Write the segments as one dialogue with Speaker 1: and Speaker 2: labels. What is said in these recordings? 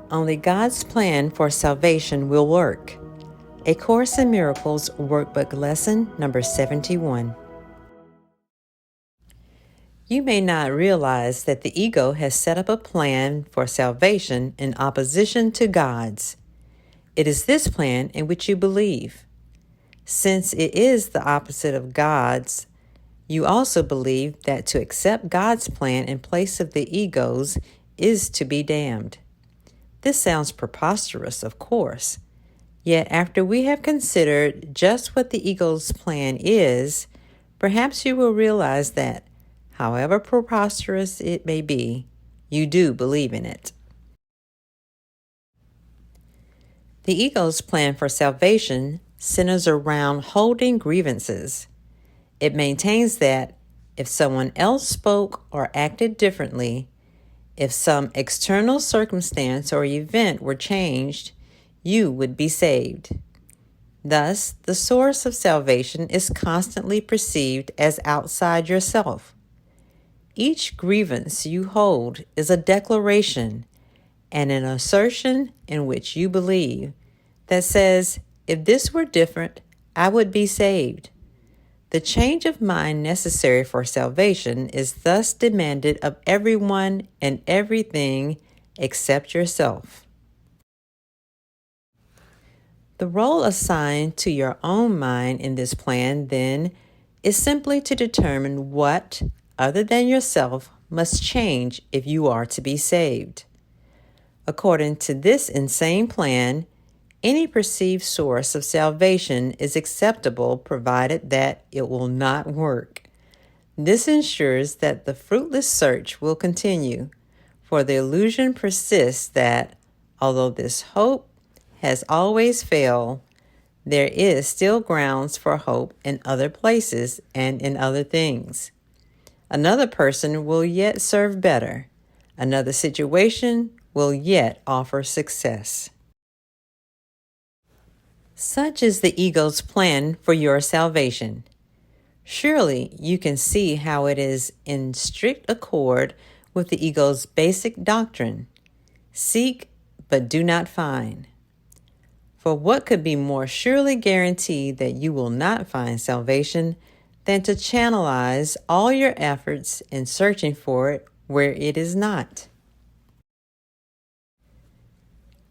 Speaker 1: Only God's plan for salvation will work. A Course in Miracles Workbook Lesson number 71. You may not realize that the ego has set up a plan for salvation in opposition to God's. It is this plan in which you believe. Since it is the opposite of God's, you also believe that to accept God's plan in place of the ego's is to be damned. This sounds preposterous, of course. Yet after we have considered just what the ego's plan is, perhaps you will realize that, however preposterous it may be, you do believe in it. The ego's plan for salvation centers around holding grievances. It maintains that if someone else spoke or acted differently, if some external circumstance or event were changed, you would be saved. Thus, the source of salvation is constantly perceived as outside yourself. Each grievance you hold is a declaration and an assertion in which you believe that says, if this were different, I would be saved. The change of mind necessary for salvation is thus demanded of everyone and everything except yourself. The role assigned to your own mind in this plan, then, is simply to determine what, other than yourself, must change if you are to be saved. According to this insane plan, any perceived source of salvation is acceptable provided that it will not work. This ensures that the fruitless search will continue, for the illusion persists that, although this hope has always failed, there is still grounds for hope in other places and in other things. Another person will yet serve better. Another situation will yet offer success. Such is the ego's plan for your salvation. Surely you can see how it is in strict accord with the ego's basic doctrine: seek but do not find. For what could be more surely guaranteed that you will not find salvation than to channelize all your efforts in searching for it where it is not?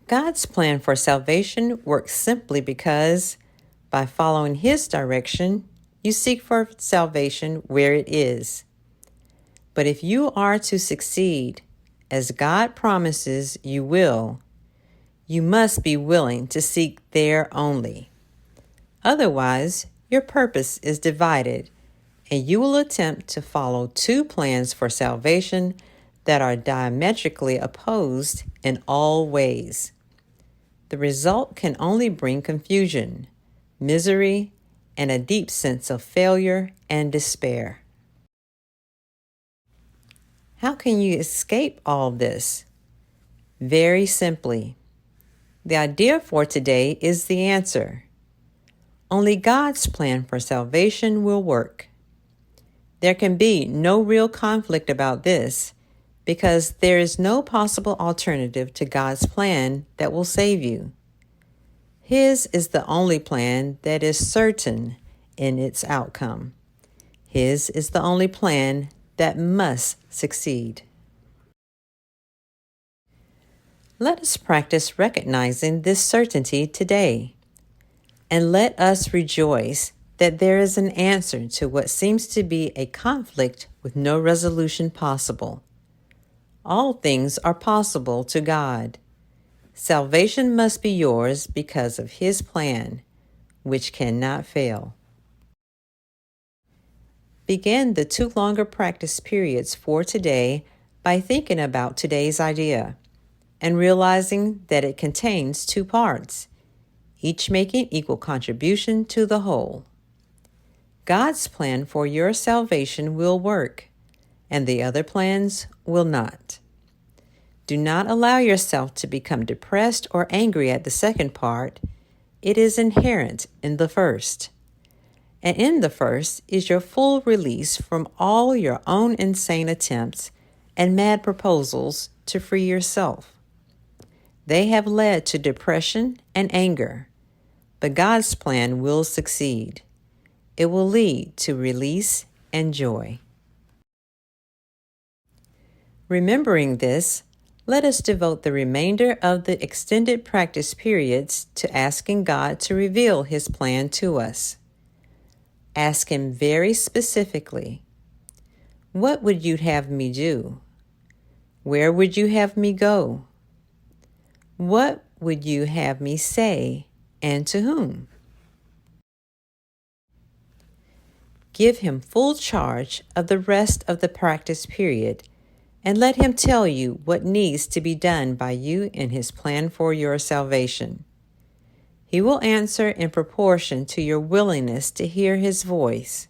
Speaker 1: God's plan for salvation works simply because, by following His direction, you seek for salvation where it is. But if you are to succeed, as God promises you will, you must be willing to seek there only. Otherwise, your purpose is divided, and you will attempt to follow two plans for salvation that are diametrically opposed in all ways. The result can only bring confusion, misery, and a deep sense of failure and despair. How can you escape all this? Very simply. The idea for today is the answer. Only God's plan for salvation will work. There can be no real conflict about this, because there is no possible alternative to God's plan that will save you. His is the only plan that is certain in its outcome. His is the only plan that must succeed. Let us practice recognizing this certainty today, and let us rejoice that there is an answer to what seems to be a conflict with no resolution possible. All things are possible to God. Salvation must be yours because of His plan, which cannot fail. Begin the 2 longer practice periods for today by thinking about today's idea and realizing that it contains 2 parts, each making equal contribution to the whole. God's plan for your salvation will work, and the other plans will not. Do not allow yourself to become depressed or angry at the second part. It is inherent in the first. And in the first is your full release from all your own insane attempts and mad proposals to free yourself. They have led to depression and anger, but God's plan will succeed. It will lead to release and joy. Remembering this, let us devote the remainder of the extended practice periods to asking God to reveal His plan to us. Ask Him very specifically, what would you have me do? Where would you have me go? What would you have me say, and to whom? Give Him full charge of the rest of the practice period, and let Him tell you what needs to be done by you in His plan for your salvation. He will answer in proportion to your willingness to hear His voice.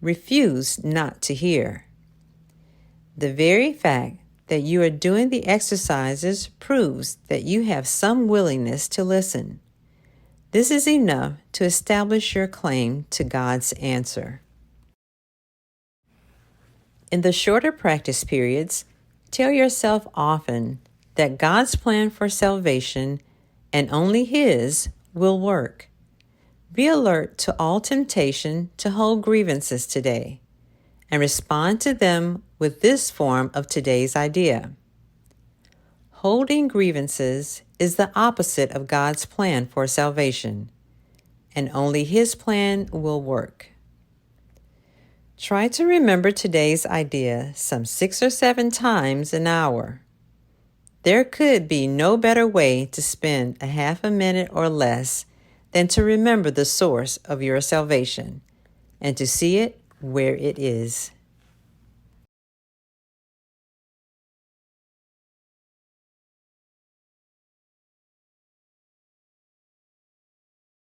Speaker 1: Refuse not to hear. The very fact that you are doing the exercises proves that you have some willingness to listen. This is enough to establish your claim to God's answer. In the shorter practice periods, tell yourself often that God's plan for salvation, and only His, will work. Be alert to all temptation to hold grievances today, and respond to them with this form of today's idea. Holding grievances is the opposite of God's plan for salvation, and only His plan will work. Try to remember today's idea some 6 or 7 times an hour. There could be no better way to spend a half a minute or less than to remember the source of your salvation and to see it where it is.